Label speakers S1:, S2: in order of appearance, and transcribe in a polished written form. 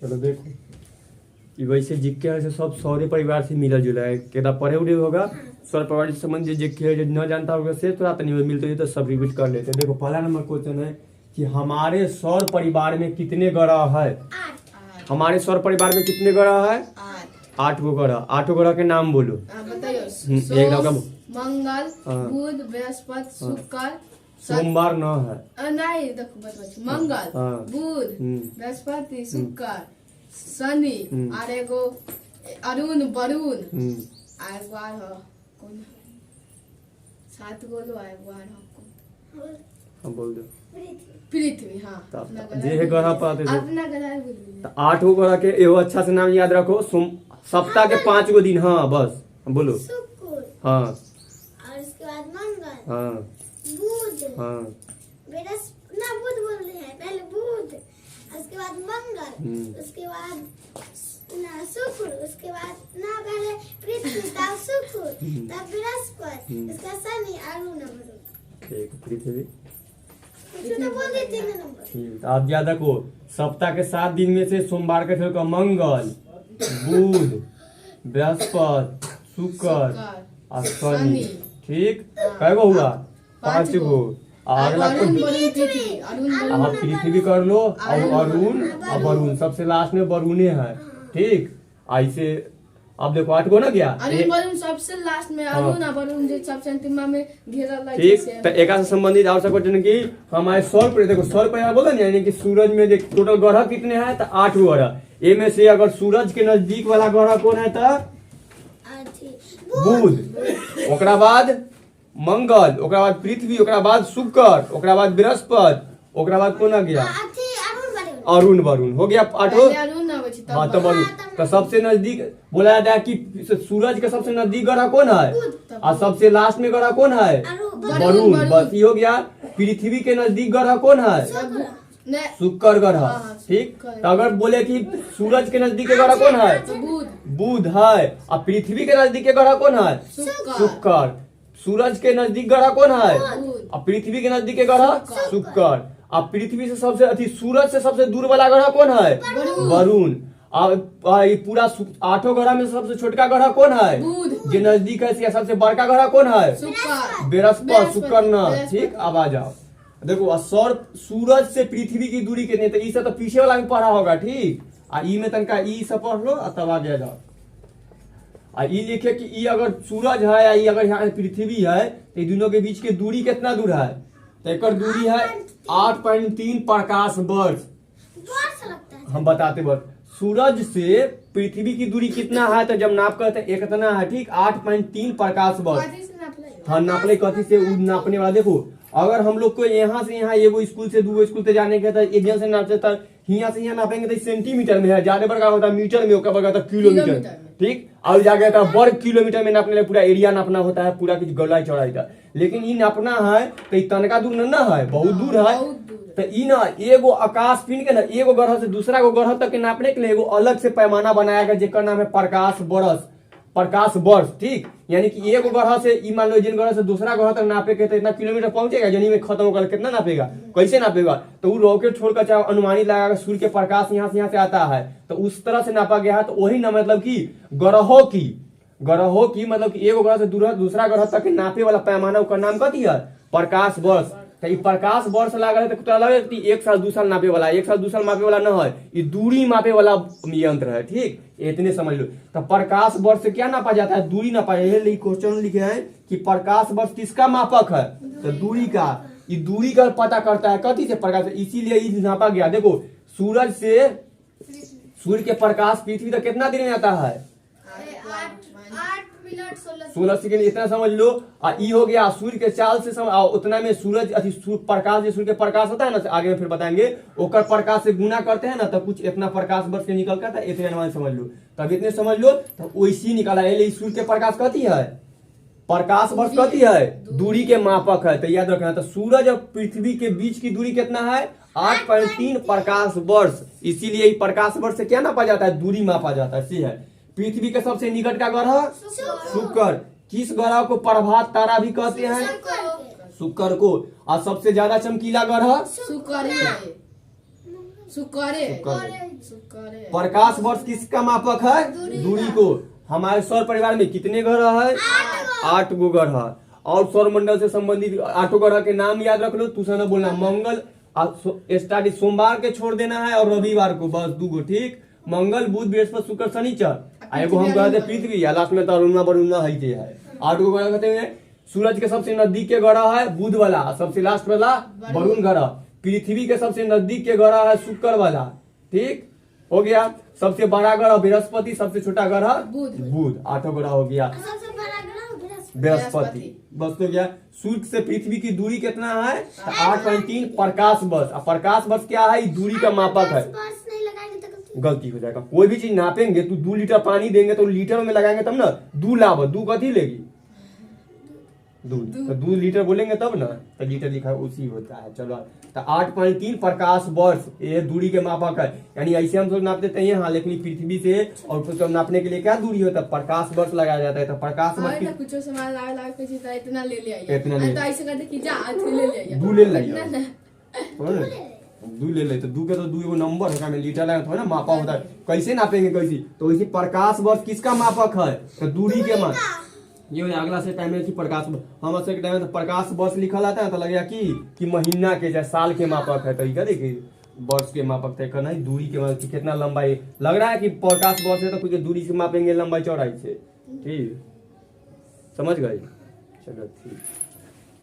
S1: चलो देखो कि वैसे जिक्के है सब सौरे परिवार से मिला जुला है केदा पढ़े उड़े होगा सौर परिवार से संबंधित जिक्के है न जानता होगा से थोड़ा तो नहीं मिलते तो सब रिपीट कर लेते हैं। देखो पहला नंबर क्वेश्चन है कि हमारे सौर परिवार में कितने ग्रह है। हमारे सौर परिवार में कितने ग्रह है? 8 गो ग्रह। 8 ग्रह के नाम बोलो।
S2: बताइए। मंगल, बुध, बृहस्पति, शुक्र।
S1: सोमवार न है
S2: नहीं देखो बताओ मंगल, बुध, बृहस्पति, शुक्र, शनि और एगो अरुण वरुण और एगो आर हो कौन 7 गो लो एगो आर हो कौन
S1: हम बोल दो
S2: पृथ्वी। हाँ
S1: जे है ग्रह पर
S2: अपना ग्रह बोल
S1: 8 गो ग्रह के एगो अच्छा से नाम याद रखो। सप्ताह के 5 गो दिन। हाँ बस बोलो। हाँ
S3: और उसके बाद मंगल,
S1: हाँ
S3: बुध,
S1: हाँ
S3: बृहस्पति ना बुध बोल रहे हैं पहले बुध, उसके बाद मंगल, उसके बाद ना शुक्र, उसके बाद ना पहले पृथ्वी तब शुक्र तब बृहस्पति उसका शनि अरुण
S1: ठीक पृथ्वी
S3: तो बोल देते हैं नंबर।
S1: ठीक आप याद रखो सप्ताह के 7 दिन में से सोमवार के फिर मंगल, बुध, बृहस्पति, शुक्र और शनि। ठीक कै गो हुआ? 5 गो। अगला आप पृथ्वी कर लो और अरुण और वरुण सबसे लास्ट में वरुणे है। ठीक ऐसे अब देखो 8 गो ना गया
S2: अरुण सबसे लास्ट में अरुण और वरुण जो सबसे अंतिम में घेरल है।
S1: ठीक तो एक से संबंधित और सब क्वेश्चन की हमारे सौर पर देखो सौर परिवार बोला ना यानी कि सूरज में देख टोटल ग्रह कितने हैं तो 8 ग्रह। ए में से अगर सूरज के नजदीक वाला ग्रह कौन है तो बुध, ओकरा बाद मंगल, ओकरा बाद पृथ्वी, ओकरा बाद शुक्र, ओकरा बाद बृहस्पति, ओकरा बाद कौन आ गया? अरुण वरुण हो गया 8। हाँ तो वरुण तो सबसे नजदीक बोला जाता है कि सूरज के सबसे नजदीक ग्रह कौन है और सबसे लास्ट में ग्रह कौन है? वरुण। बस ये हो गया। पृथ्वी के नजदीक ग्रह कौन है? शुक्र ग्रह। ठीक तो अगर बोले कि सूरज के नजदीक ग्रह कौन है? बुध है। और पृथ्वी के नजदीक ग्रह कौन है? शुक्र। सूरज के नजदीक ग्रह कौन है? और पृथ्वी के नजदीक ग्रह शुक्र। अब पृथ्वी से सबसे सूरज से सबसे दूर वाला ग्रह कौन है? वरुण। अब पूरा 8 ग्रह में सबसे छोटका ग्रह कौन है? जो नजदीक है सबसे बड़का ग्रह कौन है? बृहस्पति। शुक्र न। ठीक अब आ जाओ देखो सौर सूरज से पृथ्वी की दूरी कितनी तो ई से तो पीछे वाला भी पढ़ा होगा। ठीक ई में तनका ई से पढ़ लो तब आ गया जाओ। ई लिखे कि ई अगर सूरज है या ई अगर यहाँ पृथ्वी है तो दोनों के बीच की दूरी कितना दूर है तो एक दूरी है 8.3 प्रकाश वर्ष। हम बताते वर्ष सूरज से पृथ्वी की दूरी कितना है तो जब नाप करते एक इतना है। ठीक 8.3 प्रकाश वर्ष। हाँ नापले कथी से नापने वाला देखो अगर हम लोग को यहाँ से यहाँ एगो स्कूल से दूसरे स्कूल से जाने का एक जन से नापते था यहाँ से यहाँ नापेंगे तो सेंटीमीटर में है। ज्यादा बड़का होता है मीटर में ओका बड़ा किलोमीटर। ठीक और जाके था वर्ग किलोमीटर में नापने पूरा एरिया नापना होता है पूरा कुछ गलाई चौड़ाई का। लेकिन ये नापना है तो तनका दूर ना है बहुत दूर है तो ई ना एगो आकाश पिंड के ना एगो ग्रह से दूसरा को ग्रह तक के नापने के लिए एगो अलग से पैमाना बनाया गया जेकर नाम है प्रकाश वर्ष। प्रकाश वर्ष। ठीक यानी कि एगो ग्रह से ई मान लो जिन ग्रह से दूसरा ग्रह तक नापे के तो इतना किलोमीटर पहुंचेगा जनी में खत्म होकर कितना नापेगा कैसे नापेगा तो वो रॉकेट छोड़कर चाहे अनुमानित लगाकर सूर्य के प्रकाश यहाँ से आता है तो उस तरह से नापा गया है। तो वही ना मतलब कि ग्रहों की मतलब कि एगो ग्रह से दूसरा ग्रह तक नापे वाला पैमाना का नाम कथी है? प्रकाश वर्ष। तो प्रकाश वर्ष लागल है तो अलग है 1 साल 2 साल नापे वाला 1 साल 2 साल मापे वाला न है ये दूरी मापे वाला यंत्र है। ठीक इतने समझ लो। तो प्रकाश वर्ष से क्या नापा जाता है? दूरी नापा। यही क्वेश्चन लिखे है कि प्रकाश वर्ष किसका मापक है तो दूरी का। ये दूरी का पता करता है कथी से? प्रकाश। इसीलिए नापा गया। देखो सूरज से सूर्य के प्रकाश पृथ्वी तक कितना दिन में आता है? 16 सेकंड। इतना समझ लो। ई हो गया सूर्य के चाल से उतना में सूरज प्रकाश जो सूर्य के प्रकाश होता है ना आगे में फिर बताएंगे ओकर प्रकाश से गुना करते हैं ना तो कुछ इतना प्रकाश वर्ष के निकल कर इतने अनुमान समझ लो। तब इतने समझ लो तो वैसी निकाला है। सूर्य के प्रकाश कथी है? प्रकाश वर्ष कथी है? दूरी के मापक है। तो याद रखना तो सूरज और पृथ्वी के बीच की दूरी कितना है? 8.3 प्रकाश वर्ष। इसीलिए प्रकाश वर्ष से क्या नापा जाता है? दूरी मापा जाता है। है पृथ्वी के सबसे निकट का ग्रह शुक्र। किस ग्रह को प्रभात तारा भी कहते हैं? शुक्र को। और सबसे ज्यादा चमकीला ग्रह
S2: शुक्र है। शुक्रे
S3: शुक्रे
S1: प्रकाश वर्ष किसका मापक है? दूरी को। हमारे सौर परिवार में कितने ग्रह है? 8 गो ग्रह है। और सौर मंडल से संबंधित 8 ग्रह के नाम याद रख लो, दूसरा ना बोलना। मंगल स्टार्ट सोमवार के छोड़ देना है और रविवार को, बस 2 गो, ठीक। मंगल, बुध, बृहस्पति, शुक्र, शनिचर। एगो हम कहते पृथ्वी, लास्ट में तो अरुणा बरुणा है। 8 गो ग्रह कहते हैं। सूरज के सबसे नजदीक के ग्रह है बुध वाला, सबसे लास्ट वाला वरुण ग्रह। पृथ्वी के सबसे नजदीक के ग्रह है शुक्र वाला, ठीक हो गया। सबसे बड़ा ग्रह बृहस्पति, सबसे छोटा ग्रह बुध। 8 ग्रह हो गया।
S3: सबसे बड़ा ग्रह
S1: बृहस्पति, बस हो गया। सूर्य से पृथ्वी की दूरी कितना है? 8.3 प्रकाश वर्ष। प्रकाश वर्ष क्या है? दूरी का मापक है।
S3: नहीं लगाएंगे तो
S1: गलती हो जाएगा। कोई भी चीज नापेंगे तो 2 लीटर पानी देंगे तो लीटर में लगाएंगे तब ना। 2 लाभ, 2 कथी लेगी? दूध। तो 2 लीटर बोलेंगे तब ना, तो लीटर लिखा उसी होता है। चलो, तो 8.3 प्रकाश वर्ष ये दूरी के मापक है। यानी ऐसे हम लोग नाप देते हैं यहाँ, लेकिन पृथ्वी से और तो नापने के लिए क्या दूरी होता है? प्रकाश वर्ष लगाया जाता है। तो प्रकाश वर्ष
S2: कुछ सामान ला के इतना ले लिया,
S1: इतना ले,
S2: तो ऐसे करते कि जा ले लिया,
S1: 2 ले लिया, 2 ले ले। तो 2 के तो 2 एगो नंबर है, लीटर लगा तो है ना, मापा होता है। कैसे नापेंगे? कैसे? तो इसी प्रकाश वर्ष किसका मापक है? तो दूरी के मापक। ये अगला से टाइम में कि प्रकाश, हम से टाइम में तो प्रकाश वर्ष लिखा जाता है, तो लगेगा कि महीना के या साल के मापक है। तो ये देखिए वर्ष के मापक तय करना है, दूरी के मापक कितना लंबाई लग रहा है कि प्रकाश वर्ष है, तो कुछ दूरी से मापेंगे लंबाई चौड़ाई से, ठीक समझ गए? चलो ठीक।